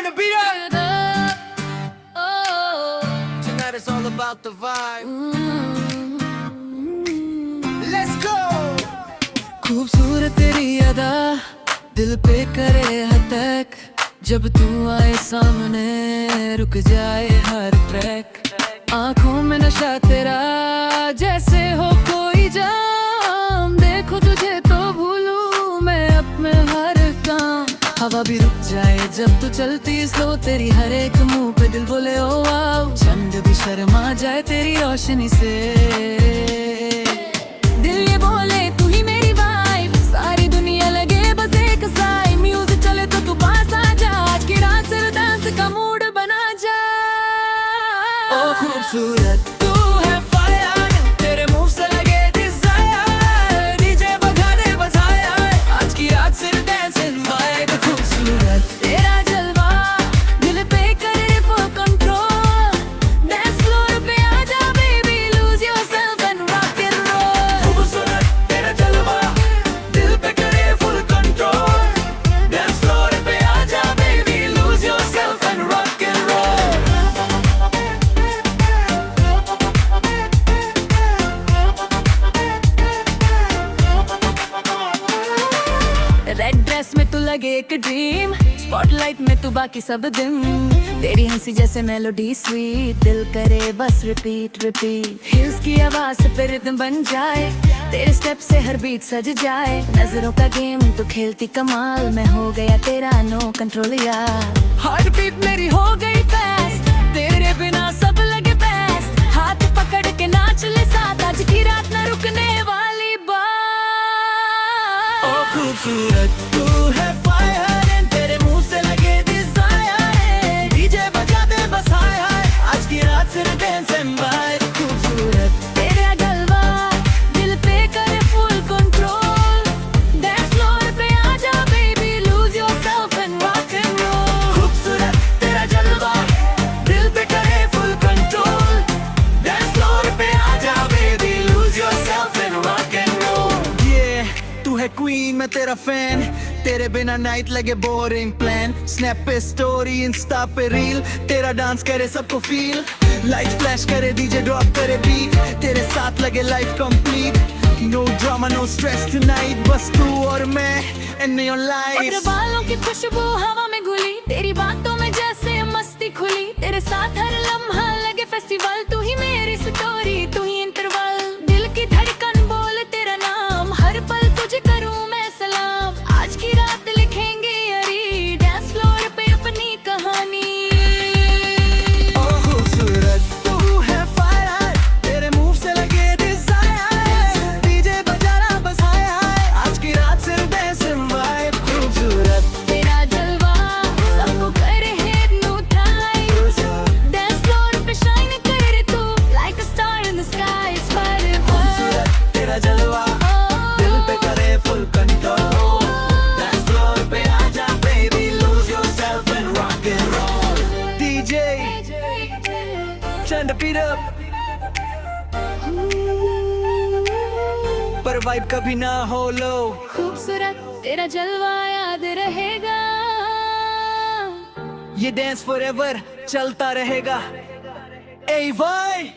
turn the beat up. Tonight it's all about the vibe. Let's go. खूबसूरत तेरी अदा दिल पे करे हतक, जब तू आए सामने रुक जाए हर ट्रैक। आंखों में नशा तेरा जैसे हो कोई जाम, देखो तुझे तो भूलूं मैं अपने हर काम। हवा भी रुक जाए जब तू चलती स्लो, तेरी हर एक मुंह पे दिल बोले ओ वाओ। चंद भी शर्मा जाए तेरी रोशनी से, दिल ये बोले तू ही मेरी वाइफ। सारी दुनिया लगे बस एक साई, म्यूजिक चले तो तू पास आ जा, आज की रात सिर्फ डांस का मूड बना जा। ओ खूबसूरत तू है फायर, तेरे मुंह से लगे डिजायर। डीजे बजा दे बजाया, आज की रात सिर्फ डांसिंग वाइब। खूबसूरत तेरा जलवा दिल पे करे फुल कंट्रोल, डांस फ्लोर पे आजा baby, lose yourself and rock and roll. खूबसूरत तेरा जलवा दिल पे करे फुल कंट्रोल, डांस फ्लोर पे आजा baby, lose yourself and rock and roll. Red dress में तू लगे एक ड्रीम, स्पॉटलाइट में तू बाकी सब दिन। तेरी हंसी जैसे मेलोडी स्वीट, दिल करे बस रिपीट रिपीट। हिल्स की आवाज पे रिदम बन जाए, तेरे स्टेप से हर बीट सज जाए। नजरों का गेम तू खेलती कमाल, मैं हो गया तेरा नो कंट्रोल यार। हार्ट बीट मेरी हो गई फास्ट, तेरे बिना सब लगे बेस्ट। हाथ पकड़ के नाच ले साथ, आज की रात ना रुकने वाली बात। ओ खूबसूरत तू है फायर, तेरे मुंह से लगे डिजायर। डीजे बजा दे बस हाय हाय, आज की रात सिर्फ डांस एंड वाइब। खूबसूरत तेरा जलवा दिल पे करे फुल कंट्रोल, डांस फ्लोर पे आजा baby, lose yourself and rock and roll. खूबसूरत तेरा जलवा दिल पे करे फुल कंट्रोल, डांस फ्लोर पे आजा baby, lose yourself and rock and roll. ये तू है क्वीन मैं तेरा फैन, तेरे बिना नाइट लगे बोरिंग प्लान। स्नैप पे स्टोरी, इंस्टा पे रील, तेरा डांस करे सबको फील। लाइट फ्लैश करे, डीजे ड्रॉप करे बीट, तेरे साथ लगे life complete. No drama no stress tonight, बस तू और मैं एंड नियॉन लाइट्स। बालों की खुशबू हवा में घुली, तेरी बातों में जैसे मस्ती खुली। तेरे साथ हर लम्हा लगे फेस्टिवल, तू ही मेरी स्टोरी तू ही इंटरवल। दिल की धड़कन बोल तेरा नाम, हर पल तुझे करूं मैं सलाम। आज की रात लिखेंगे यारी, डांस फ्लोर पे अपनी कहानी। ओ खूबसूरत तू है फायर, तेरे मुंह से लगे डिजायर। डीजे बजाना बस हाय हाय, आज की रात सिर्फ डांस एंड वाइब। खूबसूरत तेरा जलवा सबको करे hypnotize, डांस फ्लोर पे शाइन करे तू like a star in the sky, Spotify। तेरा जलवा दिल पे करे फुल कंट्रोल, डांस फ्लोर पे आजा baby, lose yourself and rock and roll. DJ turn the beat up, पर वाइब कभी ना हो लो। खूबसूरत तेरा जलवा याद रहेगा, ये डांस फॉरएवर चलता रहेगा। ए भाई